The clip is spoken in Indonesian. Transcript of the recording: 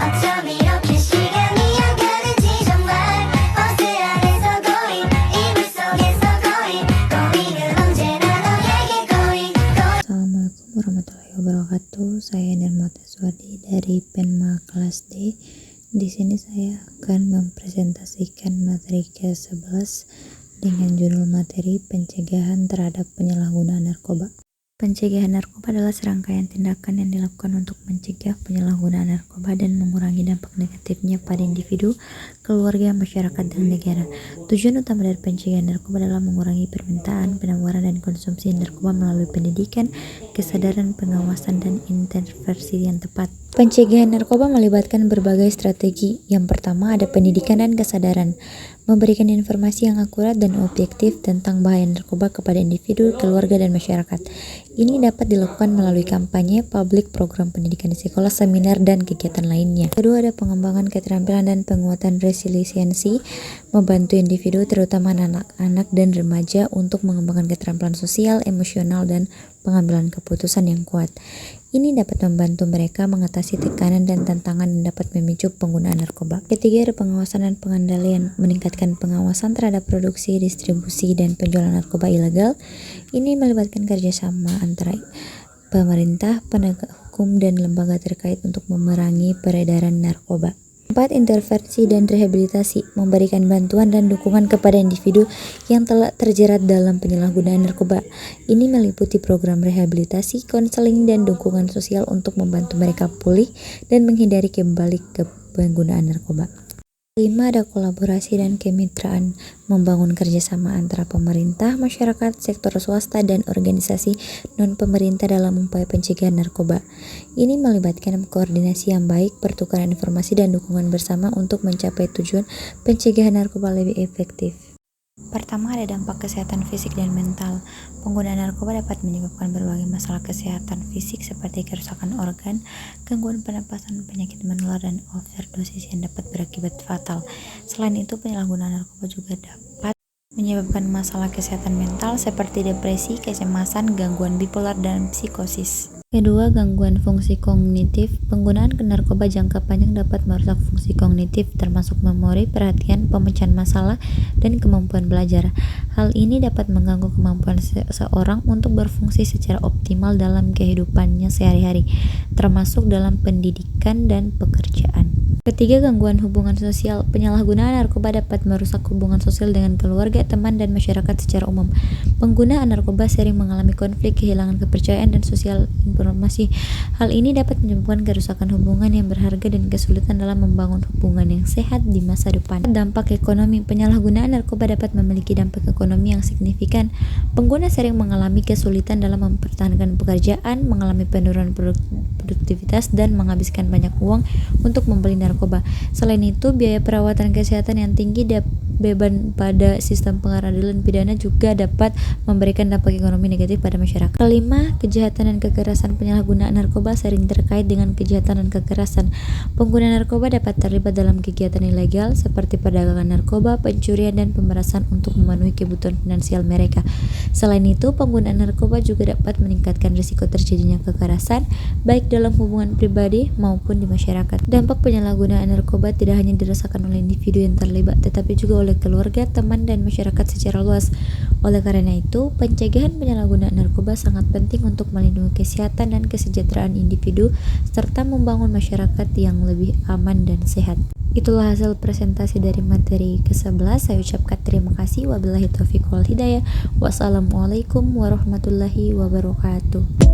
어쩜 이렇게 시간이 안 가는지 정말 버스 안에서 고인 이불 속에서 고인 고인은 언제나 너에게 고인 Assalamualaikum warahmatullahi wabarakatuh. Saya Nirmata Suwardi dari Penma kelas D. Di sini saya akan mempresentasikan materi ke-11 dengan judul materi pencegahan terhadap penyalahgunaan narkoba. Pencegahan narkoba adalah serangkaian tindakan yang dilakukan untuk mencegah penyalahgunaan narkoba dan mengurangi dampak negatifnya pada individu, keluarga, masyarakat, dan negara. Tujuan utama dari pencegahan narkoba adalah mengurangi permintaan, penawaran, dan konsumsi narkoba melalui pendidikan, kesadaran, pengawasan, dan intervensi yang tepat. Pencegahan narkoba melibatkan berbagai strategi. Yang pertama ada pendidikan dan kesadaran, memberikan informasi yang akurat dan objektif tentang bahaya narkoba kepada individu, keluarga, dan masyarakat. Ini dapat dilakukan melalui kampanye, publik, program pendidikan di sekolah, seminar, dan kegiatan lainnya. Kedua ada pengembangan keterampilan dan penguatan resiliensi, membantu individu terutama anak-anak dan remaja untuk mengembangkan keterampilan sosial, emosional, dan pengambilan keputusan yang kuat. Ini dapat membantu mereka mengatasi tekanan dan tantangan dan dapat memicu penggunaan narkoba. Ketiga ada pengawasan dan pengendalian, meningkatkan pengawasan terhadap produksi, distribusi, dan penjualan narkoba ilegal. Ini melibatkan kerjasama antara pemerintah, penegak hukum, dan lembaga terkait untuk memerangi peredaran narkoba. 4. Intervensi dan rehabilitasi, memberikan bantuan dan dukungan kepada individu yang telah terjerat dalam penyalahgunaan narkoba. Ini meliputi program rehabilitasi, konseling, dan dukungan sosial untuk membantu mereka pulih dan menghindari kembali ke penggunaan narkoba. 5. Ada kolaborasi dan kemitraan, membangun kerjasama antara pemerintah, masyarakat, sektor swasta, dan organisasi non-pemerintah dalam upaya pencegahan narkoba. Ini melibatkan koordinasi yang baik, pertukaran informasi, dan dukungan bersama untuk mencapai tujuan pencegahan narkoba lebih efektif. Pertama ada dampak kesehatan fisik dan mental. Penggunaan narkoba dapat menyebabkan berbagai masalah kesehatan fisik seperti kerusakan organ, gangguan pernapasan, penyakit menular, dan overdosis yang dapat berakibat fatal. Selain itu, penyalahgunaan narkoba juga dapat menyebabkan masalah kesehatan mental seperti depresi, kecemasan, gangguan bipolar, dan psikosis. Kedua, gangguan fungsi kognitif. Penggunaan narkoba jangka panjang dapat merusak fungsi kognitif termasuk memori, perhatian, pemecahan masalah, dan kemampuan belajar. Hal ini dapat mengganggu kemampuan seseorang untuk berfungsi secara optimal dalam kehidupannya sehari-hari, termasuk dalam pendidikan dan pekerjaan. Ketiga, gangguan hubungan sosial. Penyalahgunaan narkoba dapat merusak hubungan sosial dengan keluarga, teman, dan masyarakat secara umum. Penggunaan narkoba sering mengalami konflik, kehilangan kepercayaan, dan sosial informasi. Hal ini dapat menyebabkan kerusakan hubungan yang berharga dan kesulitan dalam membangun hubungan yang sehat di masa depan. Dampak ekonomi. Penyalahgunaan narkoba dapat memiliki dampak ekonomi yang signifikan. Pengguna sering mengalami kesulitan dalam mempertahankan pekerjaan, mengalami penurunan produktivitas, dan menghabiskan banyak uang untuk membeli narkoba. Selain itu, biaya perawatan kesehatan yang tinggi dan beban pada sistem pengadilan pidana juga dapat memberikan dampak ekonomi negatif pada masyarakat. Kelima, kejahatan dan kekerasan. Penyalahgunaan narkoba sering terkait dengan kejahatan dan kekerasan. Pengguna narkoba dapat terlibat dalam kegiatan ilegal seperti perdagangan narkoba, pencurian, dan pemerasan untuk memenuhi kebutuhan finansial mereka. Selain itu, penggunaan narkoba juga dapat meningkatkan risiko terjadinya kekerasan baik dalam hubungan pribadi maupun di masyarakat. Dampak penyalahgunaan narkoba tidak hanya dirasakan oleh individu yang terlibat, tetapi juga oleh keluarga, teman, dan masyarakat secara luas. Oleh karena itu, pencegahan penyalahgunaan narkoba sangat penting untuk melindungi kesehatan dan kesejahteraan individu serta membangun masyarakat yang lebih aman dan sehat. Itulah hasil presentasi dari materi ke-11. Saya ucapkan terima kasih. Wabillahi taufiq wal hidayah. Wassalamualaikum warahmatullahi wabarakatuh.